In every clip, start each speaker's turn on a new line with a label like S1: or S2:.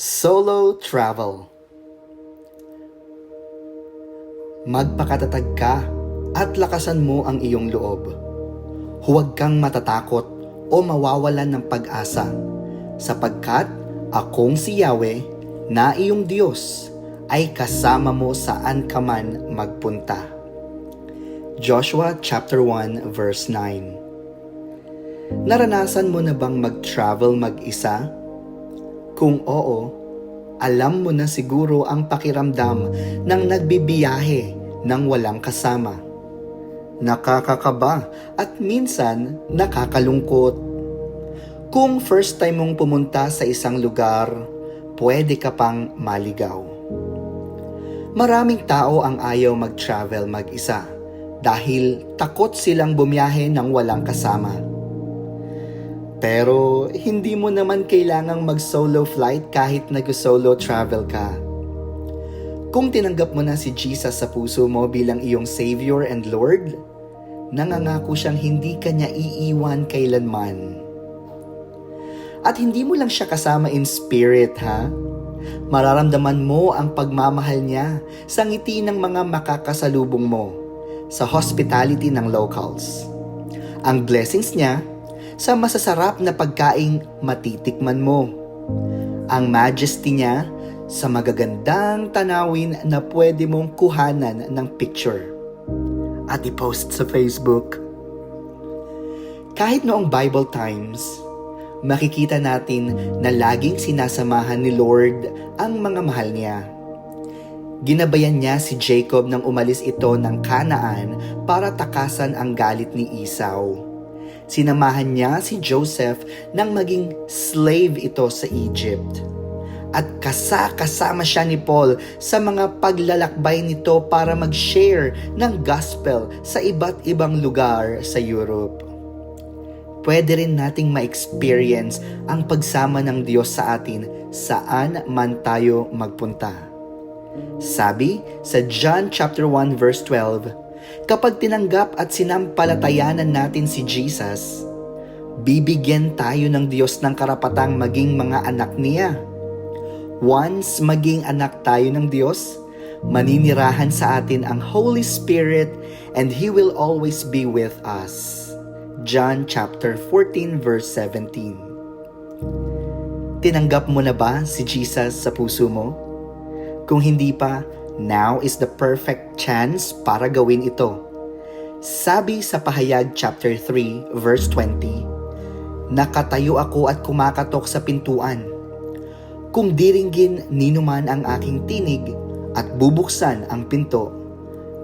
S1: Solo Travel. Magpakatatag ka at lakasan mo ang iyong loob. Huwag kang matatakot o mawawalan ng pag-asa, sapagkat akong si Yahweh na iyong Diyos ay kasama mo saan ka man magpunta. Joshua chapter 1 verse 9. Naranasan mo na bang mag-travel mag-isa? Kung oo, alam mo na siguro ang pakiramdam ng nagbibiyahe ng walang kasama. Nakakakaba at minsan nakakalungkot. Kung first time mong pumunta sa isang lugar, pwede ka pang maligaw. Maraming tao ang ayaw mag-travel mag-isa dahil takot silang bumiyahe ng walang kasama. Pero hindi mo naman kailangang mag-solo flight kahit nag-solo travel ka. Kung tinanggap mo na si Jesus sa puso mo bilang iyong Savior and Lord, nangangako siyang hindi ka niya iiwan kailanman. At hindi mo lang siya kasama in spirit, ha? Mararamdaman mo ang pagmamahal niya sa ngiti ng mga makakasalubong mo, sa hospitality ng locals. Ang blessings niya sa masasarap na pagkaing matitikman mo. Ang majesty niya sa magagandang tanawin na pwede mong kuhanan ng picture at i-post sa Facebook. Kahit noong Bible times, makikita natin na laging sinasamahan ni Lord ang mga mahal niya. Ginabayan niya si Jacob nang umalis ito ng Canaan para takasan ang galit ni Esau. Sinamahan niya si Joseph nang maging slave ito sa Egypt. At kasama siya ni Paul sa mga paglalakbay nito para mag-share ng gospel sa iba't ibang lugar sa Europe. Pwede rin nating ma-experience ang pagsama ng Diyos sa atin saan man tayo magpunta. Sabi sa John chapter 1 verse 12, kapag tinanggap at sinampalatayanan natin si Jesus, bibigyan tayo ng Diyos ng karapatang maging mga anak niya. Once maging anak tayo ng Diyos, maninirahan sa atin ang Holy Spirit and He will always be with us. John chapter 14 verse 17. Tinanggap mo na ba si Jesus sa puso mo? Kung hindi pa, now is the perfect chance para gawin ito. Sabi sa Pahayag chapter 3 verse 20, nakatayo ako at kumakatok sa pintuan. Kung diringgin ninuman ang aking tinig at bubuksan ang pinto,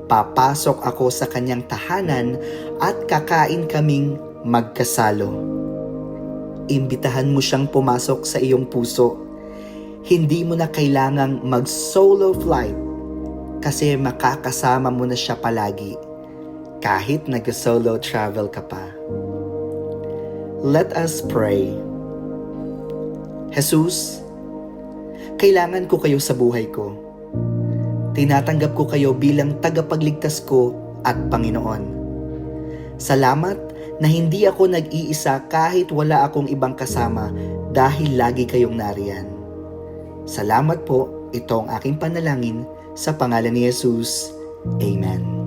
S1: papasok ako sa kanyang tahanan at kakain kaming magkasalo. Imbitahan mo siyang pumasok sa iyong puso. Hindi mo na kailangang mag-solo flight kasi makakasama mo na siya palagi kahit nag-solo travel ka pa. Let us pray. Jesus, kailangan ko kayo sa buhay ko. Tinatanggap ko kayo bilang tagapagligtas ko at Panginoon. Salamat na hindi ako nag-iisa kahit wala akong ibang kasama dahil lagi kayong nariyan. Salamat po, ito ang aking panalangin sa pangalan ni Jesus. Amen.